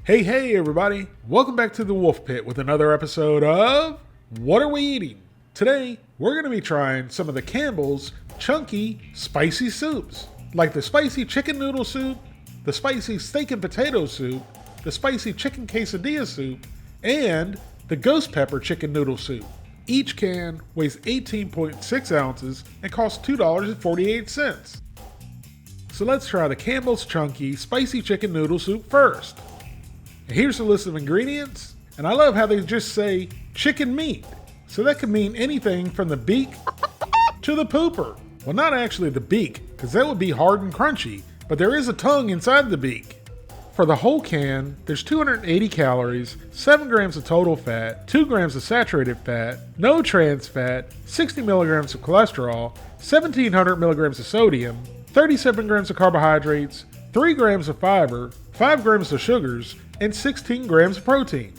Hey everybody, welcome back to the Wolf Pit with another episode of What Are We Eating? Today, we're going to be trying some of the Campbell's chunky, spicy soups, like the spicy chicken noodle soup, the spicy steak and potato soup, the spicy chicken quesadilla soup, and the ghost pepper chicken noodle soup. Each can weighs 18.6 ounces and costs $2.48. So let's try the Campbell's chunky, spicy chicken noodle soup first. Here's a list of ingredients, and I love how they just say chicken meat. So that could mean anything from the beak to the pooper. Well, not actually the beak, because that would be hard and crunchy, but there is a tongue inside the beak. For the whole can, there's 280 calories, 7 grams of total fat, 2 grams of saturated fat, no trans fat, 60 milligrams of cholesterol, 1700 milligrams of sodium, 37 grams of carbohydrates, 3 grams of fiber, 5 grams of sugars, and 16 grams of protein.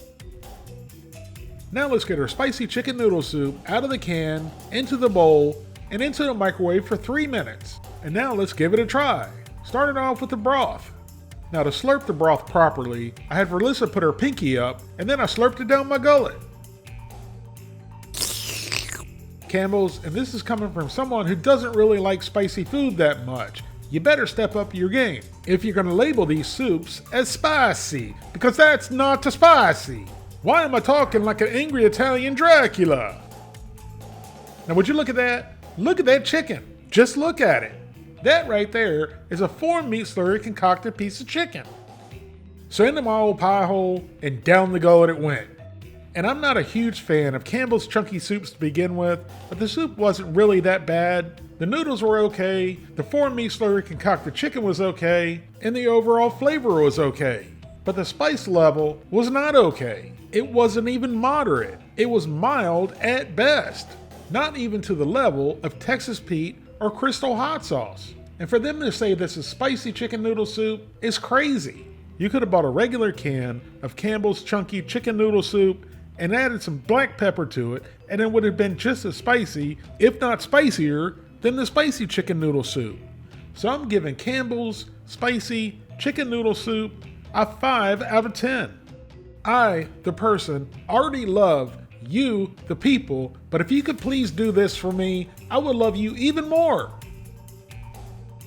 Now let's get our spicy chicken noodle soup out of the can, into the bowl, and into the microwave for 3 minutes. And now let's give it a try. Starting off with the broth. Now to slurp the broth properly, I had Verlissa put her pinky up, and then I slurped it down my gullet. Campbell's, and this is coming from someone who doesn't really like spicy food that much. You better step up your game if you're going to label these soups as spicy, because that's not spicy. Why am I talking like an angry Italian Dracula? Now would you look at that? Look at that chicken. Just look at it. That right there is a 4-meat slurry concocted piece of chicken. So into my old pie hole and down the gullet it went. And I'm not a huge fan of Campbell's chunky soups to begin with, but the soup wasn't really that bad. The noodles were okay, the 4-meat slurry concocted chicken was okay, and the overall flavor was okay. But the spice level was not okay. It wasn't even moderate. It was mild at best. Not even to the level of Texas Pete or Crystal hot sauce. And for them to say this is spicy chicken noodle soup is crazy. You could have bought a regular can of Campbell's chunky chicken noodle soup and added some black pepper to it, and it would have been just as spicy, if not spicier, than the spicy chicken noodle soup. So I'm giving Campbell's spicy chicken noodle soup a 5 out of 10. I, the person, already love you, the people, but if you could please do this for me, I would love you even more.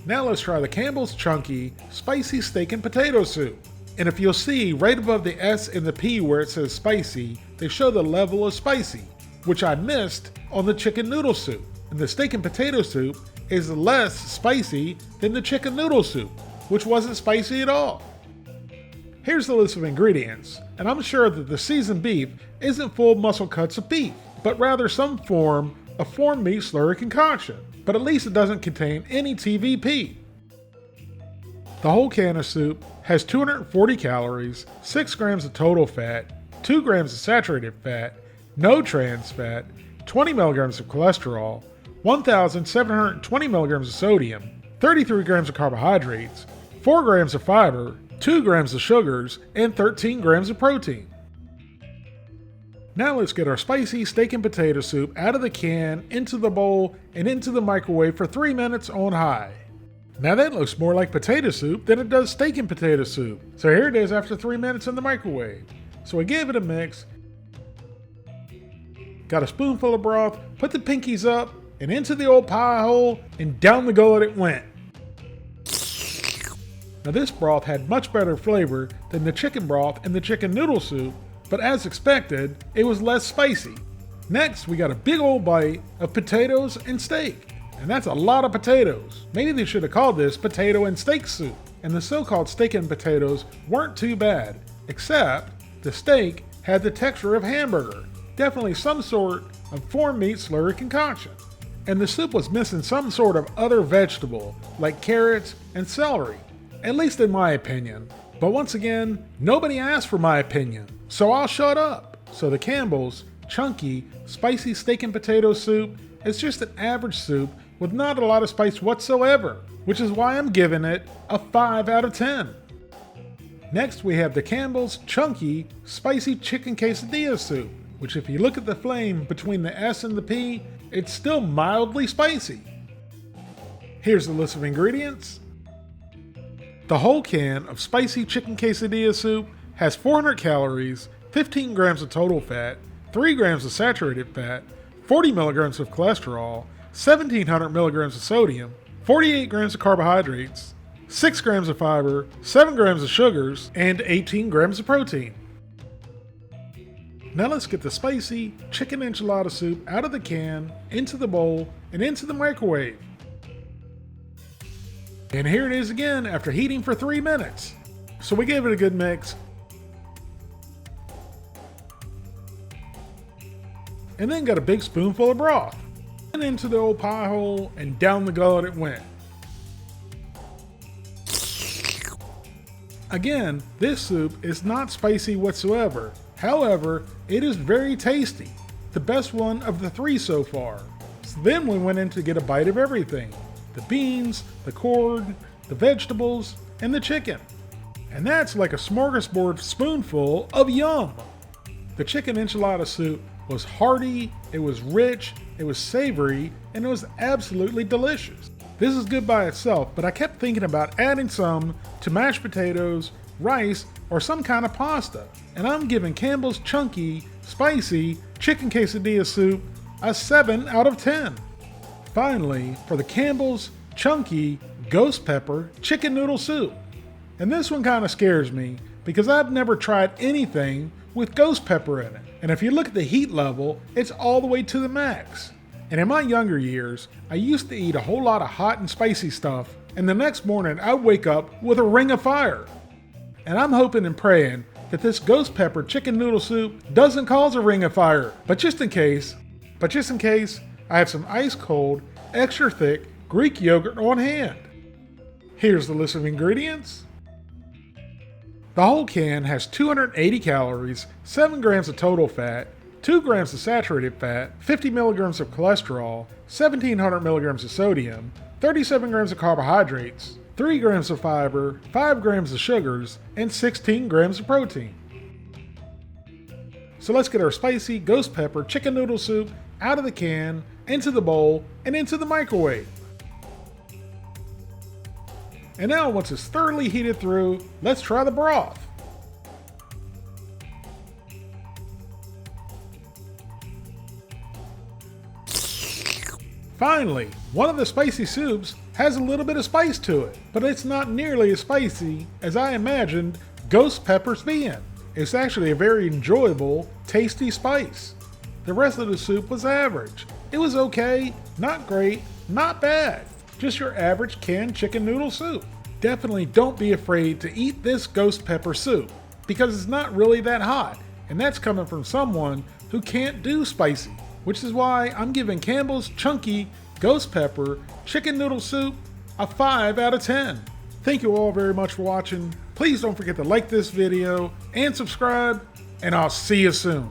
Now let's try the Campbell's chunky, spicy steak and potato soup. And if you'll see right above the S and the P where it says spicy, they show the level of spicy, which I missed on the chicken noodle soup. And the steak and potato soup is less spicy than the chicken noodle soup, which wasn't spicy at all. Here's the list of ingredients, and I'm sure that the seasoned beef isn't full of muscle cuts of beef, but rather some form of 4-meat slurry concoction, but at least it doesn't contain any TVP. The whole can of soup has 240 calories, 6 grams of total fat, 2 grams of saturated fat, no trans fat, 20 milligrams of cholesterol, 1,720 milligrams of sodium, 33 grams of carbohydrates, 4 grams of fiber, 2 grams of sugars, and 13 grams of protein. Now let's get our spicy steak and potato soup out of the can, into the bowl, and into the microwave for 3 minutes on high. Now that looks more like potato soup than it does steak and potato soup. So here it is after 3 minutes in the microwave. So I gave it a mix, got a spoonful of broth, put the pinkies up, and into the old pie hole, and down the gullet it went. Now this broth had much better flavor than the chicken broth and the chicken noodle soup, but as expected, it was less spicy. Next, we got a big old bite of potatoes and steak. And that's a lot of potatoes. Maybe they should have called this potato and steak soup. And the so-called steak and potatoes weren't too bad, except the steak had the texture of hamburger. Definitely some sort of 4-meat slurry concoction. And the soup was missing some sort of other vegetable, like carrots and celery. At least in my opinion. But once again, nobody asked for my opinion, so I'll shut up. So the Campbell's chunky, spicy steak and potato soup is just an average soup with not a lot of spice whatsoever, which is why I'm giving it a 5 out of 10. Next we have the Campbell's chunky, spicy chicken quesadilla soup, which if you look at the flame between the S and the P, it's still mildly spicy. Here's the list of ingredients. The whole can of spicy chicken quesadilla soup has 400 calories, 15 grams of total fat, 3 grams of saturated fat, 40 milligrams of cholesterol, 1700 milligrams of sodium, 48 grams of carbohydrates, 6 grams of fiber, 7 grams of sugars, and 18 grams of protein. Now let's get the spicy chicken enchilada soup out of the can, into the bowl, and into the microwave. And here it is again after heating for 3 minutes. So we gave it a good mix. And then got a big spoonful of broth. And into the old pie hole and down the gullet it went. Again, this soup is not spicy whatsoever. However, it is very tasty. The best one of the 3 so far. So then we went in to get a bite of everything. The beans, the corn, the vegetables, and the chicken. And that's like a smorgasbord spoonful of yum. The chicken enchilada soup was hearty, it was rich, it was savory, and it was absolutely delicious. This is good by itself, but I kept thinking about adding some to mashed potatoes, rice, or some kind of pasta. And I'm giving Campbell's chunky, spicy chicken quesadilla soup a 7 out of 10. Finally, for the Campbell's chunky ghost pepper chicken noodle soup. And this one kind of scares me because I've never tried anything with ghost pepper in it. And if you look at the heat level, it's all the way to the max. And in my younger years, I used to eat a whole lot of hot and spicy stuff, and the next morning I'd wake up with a ring of fire. And I'm hoping and praying that this ghost pepper chicken noodle soup doesn't cause a ring of fire. But just in case, I have some ice cold, extra thick Greek yogurt on hand. Here's the list of ingredients. The whole can has 280 calories, 7 grams of total fat, 2 grams of saturated fat, 50 milligrams of cholesterol, 1700 milligrams of sodium, 37 grams of carbohydrates, 3 grams of fiber, 5 grams of sugars, and 16 grams of protein. So let's get our spicy ghost pepper chicken noodle soup out of the can, into the bowl, and into the microwave. And now once it's thoroughly heated through, let's try the broth. Finally, one of the spicy soups has a little bit of spice to it, but it's not nearly as spicy as I imagined ghost peppers being. It's actually a very enjoyable, tasty spice. The rest of the soup was average. It was okay, not great, not bad. Just your average canned chicken noodle soup. Definitely don't be afraid to eat this ghost pepper soup because it's not really that hot, and that's coming from someone who can't do spicy, which is why I'm giving Campbell's chunky ghost pepper chicken noodle soup a 5 out of 10. Thank you all very much for watching. Please don't forget to like this video and subscribe, and I'll see you soon.